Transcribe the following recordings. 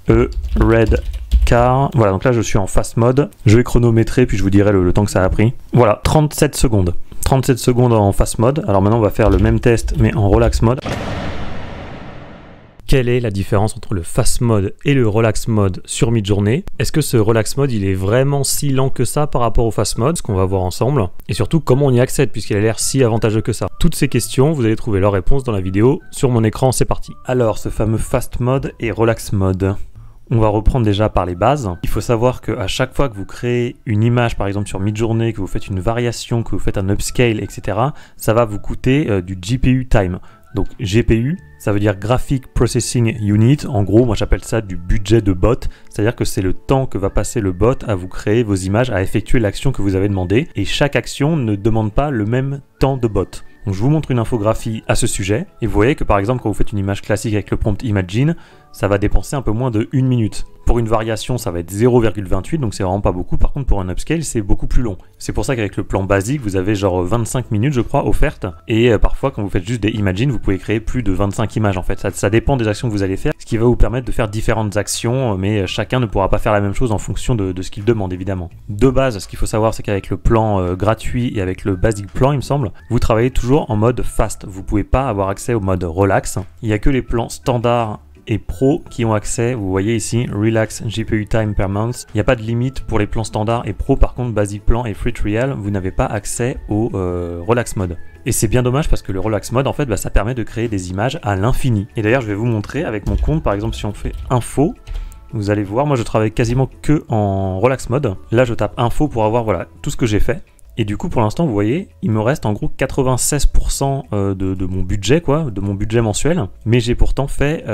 red car. Voilà, donc là je suis en fast mode. Je vais chronométrer puis je vous dirai le temps que ça a pris. Voilà, 37 secondes. 37 secondes en fast mode. Alors maintenant on va faire le même test mais en relax mode. Quelle est la différence entre le fast mode et le relax mode sur Midjourney? Est-ce que ce relax mode il est vraiment si lent que ça par rapport au fast mode? Ce qu'on va voir ensemble. Et surtout comment on y accède puisqu'il a l'air si avantageux que ça. Toutes ces questions, vous allez trouver leurs réponses dans la vidéo. Sur mon écran, c'est parti. Alors ce fameux fast mode et relax mode. On va reprendre déjà par les bases. Il faut savoir qu'à chaque fois que vous créez une image, par exemple sur Midjourney, que vous faites une variation, que vous faites un upscale, etc., ça va vous coûter du GPU time. Donc GPU, ça veut dire Graphic Processing Unit. En gros, moi j'appelle ça du budget de bot. C'est-à-dire que c'est le temps que va passer le bot à vous créer vos images, à effectuer l'action que vous avez demandé. Et chaque action ne demande pas le même temps de bot. Donc je vous montre une infographie à ce sujet. Et vous voyez que par exemple, quand vous faites une image classique avec le prompt Imagine, ça va dépenser un peu moins de 1 minute. Pour une variation, ça va être 0,28, donc c'est vraiment pas beaucoup. Par contre, pour un upscale, c'est beaucoup plus long. C'est pour ça qu'avec le plan basique, vous avez genre 25 minutes, je crois, offertes. Et parfois, quand vous faites juste des Imagine, vous pouvez créer plus de 25 images en fait. Ça dépend des actions que vous allez faire, ce qui va vous permettre de faire différentes actions, mais chacun ne pourra pas faire la même chose en fonction de ce qu'il demande, évidemment. De base, ce qu'il faut savoir, c'est qu'avec le plan gratuit et avec le basic plan, il me semble, vous travaillez toujours en mode fast. Vous pouvez pas avoir accès au mode relax. Il n'y a que les plans standards et pro qui ont accès, vous voyez ici, Relax GPU Time per month. Il n'y a pas de limite pour les plans standards et pro, par contre Basic Plan et Free Trial, vous n'avez pas accès au Relax Mode. Et c'est bien dommage parce que le Relax Mode, en fait, ça permet de créer des images à l'infini. Et d'ailleurs, je vais vous montrer avec mon compte, par exemple, si on fait Info, vous allez voir, moi je travaille quasiment que en Relax Mode. Là, je tape Info pour avoir voilà, tout ce que j'ai fait. Et du coup, pour l'instant, vous voyez, il me reste en gros 96% de mon budget, quoi, de mon budget mensuel. Mais j'ai pourtant fait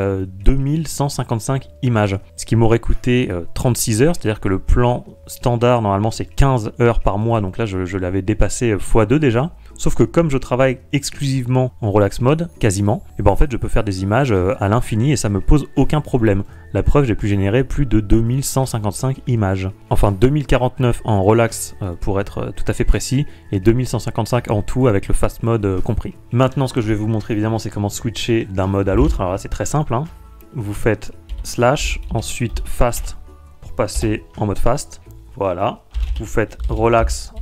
2155 images. Ce qui m'aurait coûté 36 heures, c'est-à-dire que le plan standard, normalement, c'est 15 heures par mois. Donc là, je l'avais dépassé x2 déjà. Sauf que comme je travaille exclusivement en relax mode, quasiment, et ben en fait je peux faire des images à l'infini et ça me pose aucun problème. La preuve, j'ai pu générer plus de 2155 images. Enfin 2049 en relax pour être tout à fait précis, et 2155 en tout avec le fast mode compris. Maintenant ce que je vais vous montrer évidemment c'est comment switcher d'un mode à l'autre. Alors là c'est très simple, hein. Vous faites slash, ensuite fast pour passer en mode fast, voilà. Vous faites relax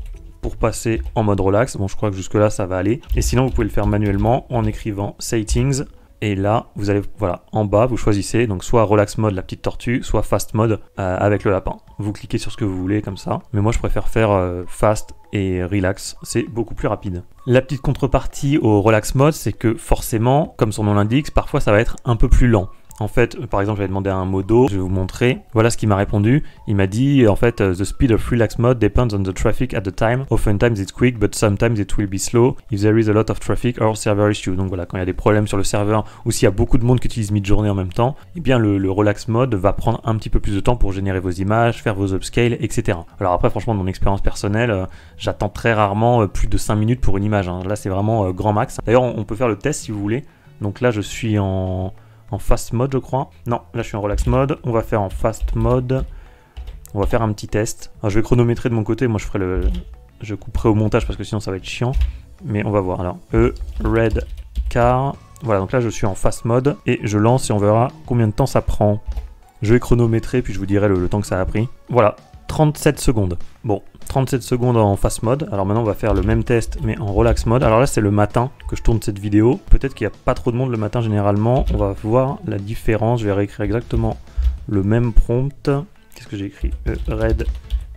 pour passer en mode relax. Bon, je crois que jusque là ça va aller. Et sinon vous pouvez le faire manuellement en écrivant settings. Et là vous allez, voilà, en bas vous choisissez donc soit relax mode la petite tortue, soit fast mode avec le lapin. Vous cliquez sur ce que vous voulez comme ça. Mais moi je préfère faire fast et relax, c'est beaucoup plus rapide. La petite contrepartie au relax mode, c'est que forcément, comme son nom l'indique, parfois ça va être un peu plus lent. En fait, par exemple, j'avais demandé à un modo, je vais vous montrer, voilà ce qu'il m'a répondu. Il m'a dit, en fait, the speed of relax mode depends on the traffic at the time. Oftentimes it's quick, but sometimes it will be slow if there is a lot of traffic or server issue. Donc voilà, quand il y a des problèmes sur le serveur ou s'il y a beaucoup de monde qui utilise Midjourney en même temps, eh bien le relax mode va prendre un petit peu plus de temps pour générer vos images, faire vos upscales, etc. Alors après, franchement, de mon expérience personnelle, j'attends très rarement plus de 5 minutes pour une image, hein. Là, c'est vraiment grand max. D'ailleurs, on peut faire le test si vous voulez. Donc là, je suis en fast mode je crois. Non, là je suis en relax mode. On va faire en fast mode. On va faire un petit test. Alors, je vais chronométrer de mon côté. Moi je couperai au montage parce que sinon ça va être chiant. Mais on va voir. Alors, red car. Voilà, donc là je suis en fast mode. Et je lance et on verra combien de temps ça prend. Je vais chronométrer puis je vous dirai le temps que ça a pris. Voilà, 37 secondes. Bon, 37 secondes en fast mode. Alors maintenant on va faire le même test mais en relax mode. Alors là c'est le matin que je tourne cette vidéo. Peut-être qu'il n'y a pas trop de monde le matin généralement. On va voir la différence. Je vais réécrire exactement le même prompt. Qu'est-ce que j'ai écrit? Red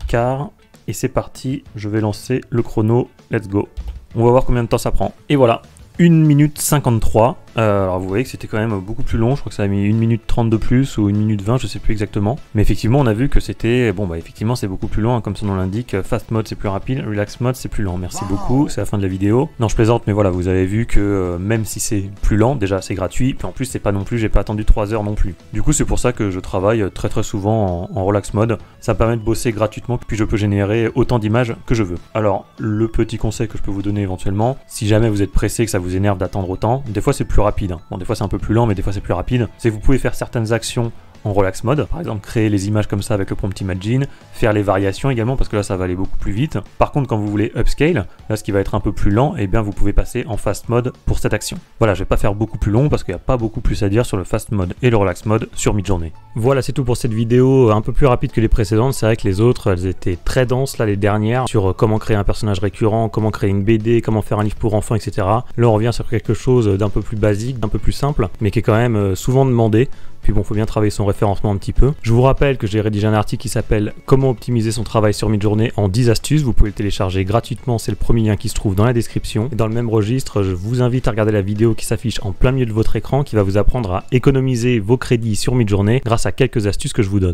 car. Et c'est parti. Je vais lancer le chrono. Let's go. On va voir combien de temps ça prend. Et voilà. 1 minute 53. Alors vous voyez que c'était quand même beaucoup plus long. Je crois que ça a mis 1 minute 30 de plus ou 1 minute 20, je sais plus exactement. Mais effectivement, on a vu que c'était... Bon, bah effectivement, c'est beaucoup plus long, hein, comme son nom l'indique. Fast mode, c'est plus rapide. Relax mode, c'est plus lent. Merci beaucoup. C'est la fin de la vidéo. Non, je plaisante, mais voilà, vous avez vu que même si c'est plus lent, déjà c'est gratuit. Puis en plus, c'est pas non plus, j'ai pas attendu 3 heures non plus. Du coup, c'est pour ça que je travaille très souvent en relax mode. Ça me permet de bosser gratuitement, puis je peux générer autant d'images que je veux. Alors, le petit conseil que je peux vous donner éventuellement, si jamais vous êtes pressé, que ça vous énerve d'attendre autant, des fois c'est plus rapide. Bon, des fois c'est un peu plus lent, mais des fois c'est plus rapide. C'est que vous pouvez faire certaines actions en relax mode. Par exemple, créer les images comme ça avec le prompt imagine, faire les variations également parce que là ça va aller beaucoup plus vite. Par contre, quand vous voulez upscale, là ce qui va être un peu plus lent, et bien vous pouvez passer en fast mode pour cette action. Voilà, je vais pas faire beaucoup plus long parce qu'il n'y a pas beaucoup plus à dire sur le fast mode et le relax mode sur Midjourney. Voilà, c'est tout pour cette vidéo, un peu plus rapide que les précédentes. C'est vrai que les autres, elles étaient très denses, là les dernières, sur comment créer un personnage récurrent, comment créer une BD, comment faire un livre pour enfants, etc. Là on revient sur quelque chose d'un peu plus basique, d'un peu plus simple, mais qui est quand même souvent demandé. Puis bon, faut bien travailler son référencement un petit peu. Je vous rappelle que j'ai rédigé un article qui s'appelle « Comment optimiser son travail sur Midjourney en 10 astuces ». Vous pouvez le télécharger gratuitement, c'est le premier lien qui se trouve dans la description. Et dans le même registre, je vous invite à regarder la vidéo qui s'affiche en plein milieu de votre écran, qui va vous apprendre à économiser vos crédits sur Midjourney grâce à quelques astuces que je vous donne.